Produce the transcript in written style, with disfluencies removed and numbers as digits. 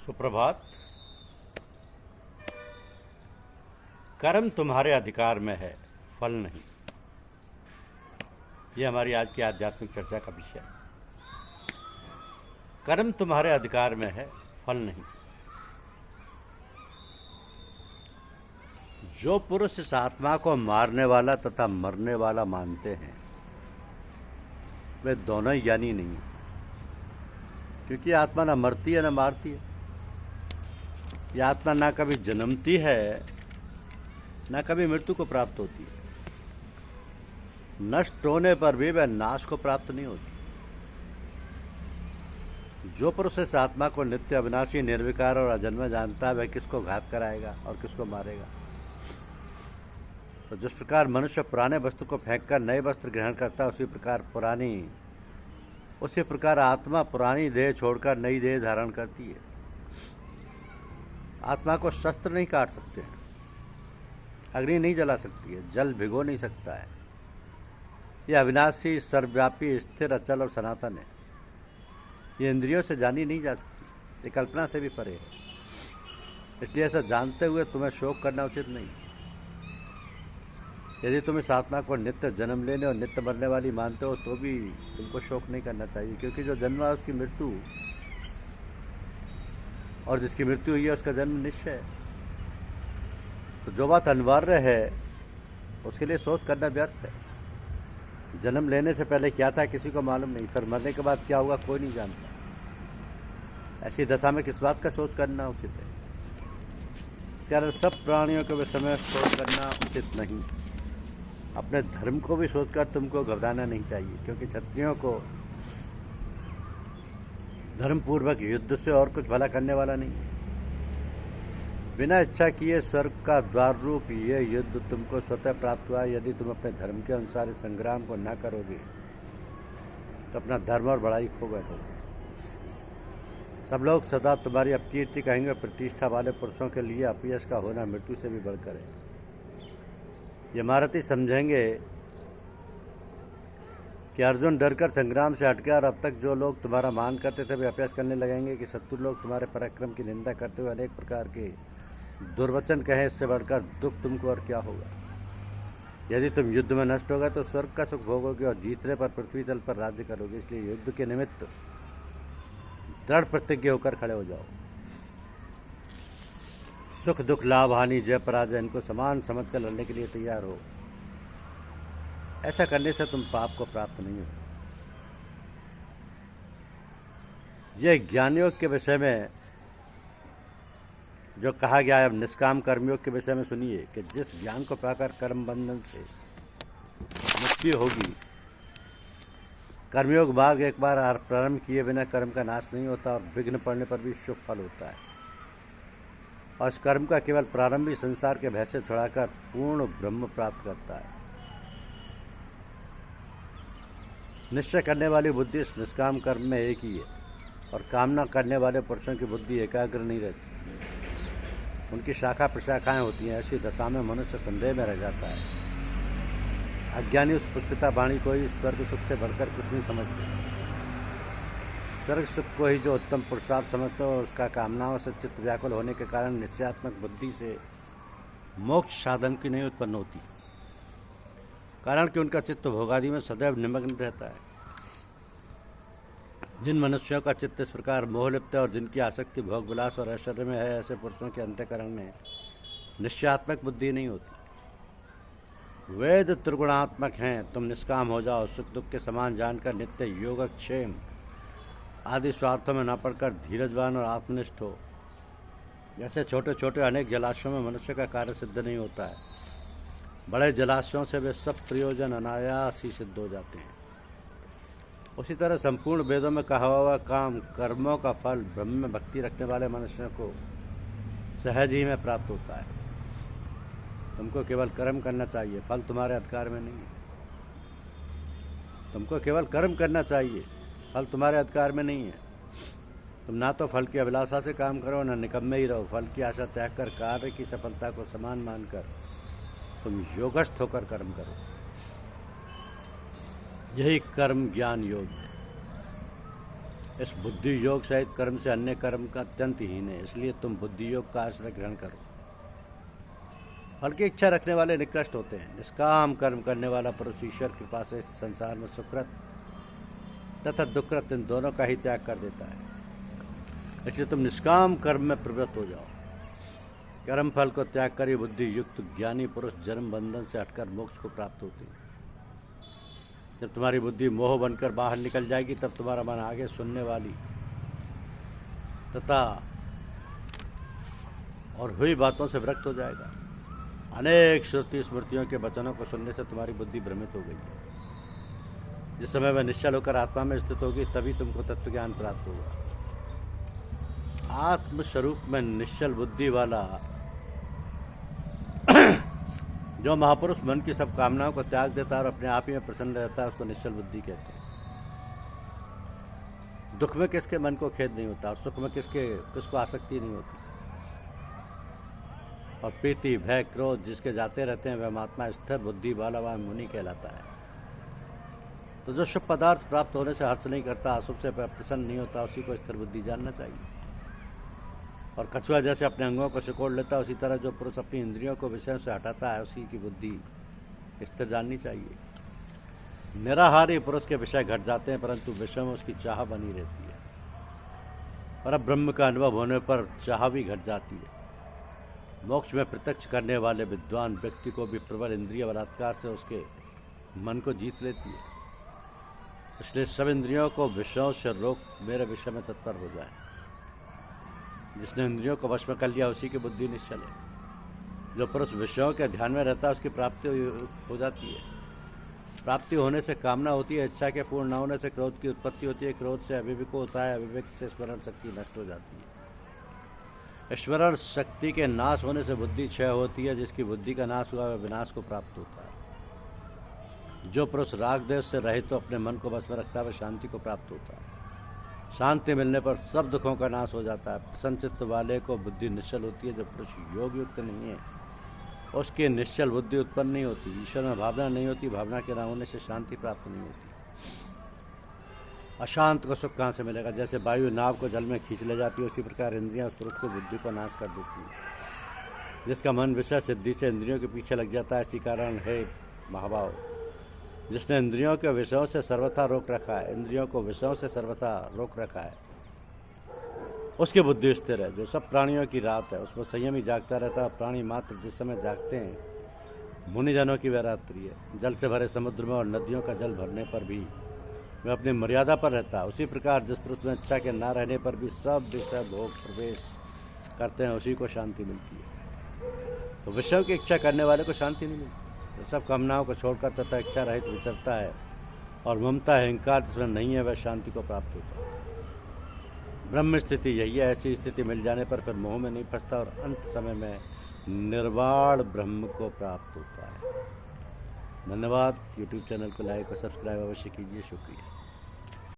सुप्रभात। कर्म तुम्हारे अधिकार में है, फल नहीं। ये हमारी आज की आध्यात्मिक चर्चा का विषय है। कर्म तुम्हारे अधिकार में है, फल नहीं। जो पुरुष इस आत्मा को मारने वाला तथा मरने वाला मानते हैं वे दोनों ही ज्ञानी नहीं हैं, क्योंकि आत्मा ना मरती है ना मारती है। यह आत्मा ना कभी जन्मती है ना कभी मृत्यु को प्राप्त होती है। नष्ट होने पर भी वह नाश को प्राप्त नहीं होती। जो पुरुष इस आत्मा को नित्य अविनाशी निर्विकार और अजन्मा जानता है वह किसको घात कराएगा और किसको मारेगा। तो जिस प्रकार मनुष्य पुराने वस्त्र को फेंककर नए वस्त्र ग्रहण करता है उसी प्रकार आत्मा पुरानी देह छोड़कर नई देह धारण करती है। आत्मा को शस्त्र नहीं काट सकते हैं, अग्नि नहीं जला सकती है, जल भिगो नहीं सकता है। यह अविनाशी, सर्वव्यापी, स्थिर, अचल और सनातन है। ये इंद्रियों से जानी नहीं जा सकती, ये कल्पना से भी परे है। इसलिए ऐसा जानते हुए तुम्हें शोक करना उचित नहीं। यदि तुम इस आत्मा को नित्य जन्म लेने और नित्य मरने वाली मानते हो तो भी तुमको शोक नहीं करना चाहिए, क्योंकि जो जन्मा है उसकी मृत्यु, और जिसकी मृत्यु हुई है उसका जन्म निश्चय है। तो जो बात अनिवार्य है उसके लिए सोच करना व्यर्थ है। जन्म लेने से पहले क्या था किसी को मालूम नहीं, फिर मरने के बाद क्या होगा कोई नहीं जानता। ऐसी दशा में किस बात का सोच करना उचित है। इस कारण सब प्राणियों के विषय में सोच करना उचित नहीं। अपने धर्म को भी सोचकर तुमको घबराना नहीं चाहिए, क्योंकि क्षत्रियों को धर्मपूर्वक युद्ध से और कुछ भला करने वाला नहीं है। बिना इच्छा किए स्वर्ग का द्वार रूप ये युद्ध तुमको स्वतः प्राप्त हुआ। यदि तुम अपने धर्म के अनुसार इस संग्राम को न करोगे तो अपना धर्म और बड़ाई खो बैठोगे। सब लोग सदा तुम्हारी अपकीर्ति कहेंगे। प्रतिष्ठा वाले पुरुषों के लिए अपयश का होना मृत्यु से भी बढ़कर है। ये महारथी समझेंगे कि अर्जुन डरकर संग्राम से हट गया, और अब तक जो लोग तुम्हारा मान करते थे वे अपयश करने लगेंगे कि शत्रु लोग तुम्हारे पराक्रम की निंदा करते हुए अनेक प्रकार के दुर्वचन कहें। इससे बढ़कर दुख तुमको और क्या होगा। यदि तुम युद्ध में नष्ट होगा तो स्वर्ग का सुख भोगोगे और जीतने पर पृथ्वी तल पर राज्य करोगे। इसलिए युद्ध के निमित्त दृढ़ प्रतिज्ञ होकर खड़े हो जाओ। सुख दुख, लाभ हानि, जय पराजय, इनको समान समझकर लड़ने के लिए तैयार हो। ऐसा करने से तुम पाप को प्राप्त नहीं हो। यह ज्ञानयोग के विषय में जो कहा गया है, अब निष्काम कर्मयोग के विषय में सुनिए कि जिस ज्ञान को पाकर कर्म बंधन से मुक्ति होगी। कर्मयोग मार्ग एक बार प्रारंभ किए बिना कर्म का नाश नहीं होता और विघ्न पड़ने पर भी शुभ फल होता है। और इस कर्म का केवल प्रारंभिक संसार के भय से छुड़ाकर पूर्ण ब्रह्म प्राप्त करता है। निश्चय करने वाली बुद्धि इस निष्काम कर्म में एक ही है, और कामना करने वाले पुरुषों की बुद्धि एकाग्र नहीं रहती, उनकी शाखा प्रशाखाएं होती हैं। ऐसी दशा में मनुष्य संदेह में रह जाता है। अज्ञानी उस पुष्पिता वाणी को ही स्वर्ग सुख से बढ़कर कुछ नहीं समझते। स्वर्ग सुख को ही जो उत्तम पुरुषार्थ समझते हो, उसका कामनाओं से चित्त व्याकुल होने के कारण निश्चयात्मक बुद्धि से मोक्ष साधन की नहीं उत्पन्न होती, कारण कि उनका चित्त भोगादि में सदैव निमग्न रहता है। जिन मनुष्यों का चित्त इस प्रकार मोहलिप्त है और जिनकी आसक्ति भोग विलास और ऐश्वर्य में है, ऐसे पुरुषों के अंतःकरण में निश्चयात्मक बुद्धि नहीं होती। वेद त्रिगुणात्मक हैं। तुम निष्काम हो जाओ। सुख दुख के समान जानकर नित्य योगक्षेम आदि स्वार्थों में न पड़कर धीरजवान और आत्मनिष्ठ हो। जैसे छोटे छोटे अनेक जलाशयों में मनुष्य का कार्य सिद्ध नहीं होता है, बड़े जलाशयों से वे सब प्रयोजन अनायास ही सिद्ध हो जाते हैं। उसी तरह संपूर्ण वेदों में कहा हुआ काम कर्मों का फल ब्रह्म में भक्ति रखने वाले मनुष्यों को सहज ही में प्राप्त होता है। तुमको केवल कर्म करना चाहिए, फल तुम्हारे अधिकार में नहीं है। तुमको केवल कर्म करना चाहिए, फल तुम्हारे अधिकार में नहीं है। तुम ना तो फल की अभिलाषा से काम करो, ना निकम्मे ही रहो। फल की आशा त्याग कर कार्य की सफलता को समान मानकर तुम योगस्थ होकर कर्म करो। यही कर्म ज्ञान योग है। इस बुद्धि योग सहित कर्म से अन्य कर्म का अत्यंत हीन है, इसलिए तुम बुद्धि योग का आश्रय ग्रहण करो। फल की इच्छा रखने वाले निकृष्ट होते हैं। निष्काम कर्म करने वाला पुरुष ईश्वर की कृपा से संसार में सुकृत तथा दुष्कृत इन दोनों का ही त्याग कर देता है। इसलिए तुम निष्काम कर्म में प्रवृत्त हो जाओ। कर्म फल को त्याग कर बुद्धि युक्त ज्ञानी पुरुष जन्म बंधन से हटकर मोक्ष को प्राप्त होते हैं। जब तुम्हारी बुद्धि मोह बनकर बाहर निकल जाएगी तब तुम्हारा मन आगे सुनने वाली तथा और हुई बातों से विरक्त हो जाएगा। अनेक श्रुति स्मृतियों के वचनों को सुनने से तुम्हारी बुद्धि भ्रमित हो गई। जिस समय वह निश्चल होकर आत्मा में स्थित होगी तभी तुमको तत्व ज्ञान प्राप्त होगा। आत्म स्वरूप में निश्चल बुद्धि वाला जो महापुरुष मन की सब कामनाओं को त्याग देता है और अपने आप ही में प्रसन्न रहता है उसको निश्चल बुद्धि कहते हैं। दुख में किसके मन को खेद नहीं होता और सुख में किसको आसक्ति नहीं होती। और प्रीति भय क्रोध जिसके जाते रहते हैं वह महात्मा स्थिर बुद्धि वाला वह मुनि कहलाता है। तो जो शुभ पदार्थ प्राप्त होने से हर्ष नहीं करता, अशुभ से प्रसन्न नहीं होता, उसी को स्थिर बुद्धि जानना चाहिए। और कछुआ जैसे अपने अंगों को सिकोड़ लेता है, उसी तरह जो पुरुष अपनी इंद्रियों को विषयों से हटाता है उसी की बुद्धि स्थिर जाननी चाहिए। निराहारी पुरुष के विषय घट जाते हैं परंतु विषय में उसकी चाह बनी रहती है। पर ब्रह्म का अनुभव होने पर चाह भी घट जाती है। मोक्ष में प्रत्यक्ष करने वाले विद्वान व्यक्ति को भी प्रबल इंद्रिय बलात्कार से उसके मन को जीत लेती है। इसलिए सब इंद्रियों को विषयों से रोक मेरे विषय में तत्पर हो जाए। जिसने इंद्रियों को वश में कर लिया उसी की बुद्धि निश्चल है। जो पुरुष विषयों के ध्यान में रहता है उसकी प्राप्ति हो जाती है। प्राप्ति होने से कामना होती है, इच्छा के पूर्ण न होने से क्रोध की उत्पत्ति होती है, क्रोध से अविवेक होता है, अविवेक से स्मरण शक्ति नष्ट हो जाती है। स्मरण शक्ति के नाश होने से बुद्धि क्षय होती है। जिसकी बुद्धि का नाश हुआ वह विनाश को प्राप्त होता है। जो पुरुष राग द्वेष से रहित तो अपने मन को बस में रखता है वह शांति को प्राप्त होता है। शांति मिलने पर सब दुखों का नाश हो जाता है। प्रसन्न चित्त वाले को बुद्धि निश्चल होती है। जो पुरुष योग युक्त नहीं है उसकी निश्चल बुद्धि उत्पन्न नहीं होती। ईश्वर में भावना नहीं होती। भावना के न होने से शांति प्राप्त नहीं होती। अशांत को सुख कहाँ से मिलेगा। जैसे वायु नाव को जल में खींच ले जाती है उसी प्रकार इंद्रियां उस पुरुष को बुद्धि को नाश कर देती है। जिसका मन विषय सिद्धि से इंद्रियों के पीछे लग जाता है, इसी कारण है महाभाव जिसने इंद्रियों के विषयों से सर्वथा रोक रखा है, इंद्रियों को विषयों से सर्वथा रोक रखा है, उसकी बुद्धि स्थिर है। जो सब प्राणियों की रात है उसमें संयम ही जागता रहता है। प्राणी मात्र जिस समय जागते हैं मुनिजनों की वह रात्रि है। जल से भरे समुद्र में और नदियों का जल भरने पर भी वह अपनी मर्यादा पर रहता है। उसी प्रकार जिस पुरुष में इच्छा के ना रहने पर भी सब विषय भोग प्रवेश करते हैं उसी को शांति मिलती है। तो विषयों की इच्छा करने वाले को शांति नहीं मिलती। तो सब कामनाओं को छोड़कर तथा इच्छा रहित विचरता है और ममता अहंकार जिसमें नहीं है वह शांति को प्राप्त होता है। ब्रह्म स्थिति यही है। ऐसी स्थिति मिल जाने पर फिर मोह में नहीं फंसता और अंत समय में निर्वाण ब्रह्म को प्राप्त होता है। धन्यवाद। यूट्यूब चैनल को लाइक और सब्सक्राइब अवश्य कीजिए। शुक्रिया।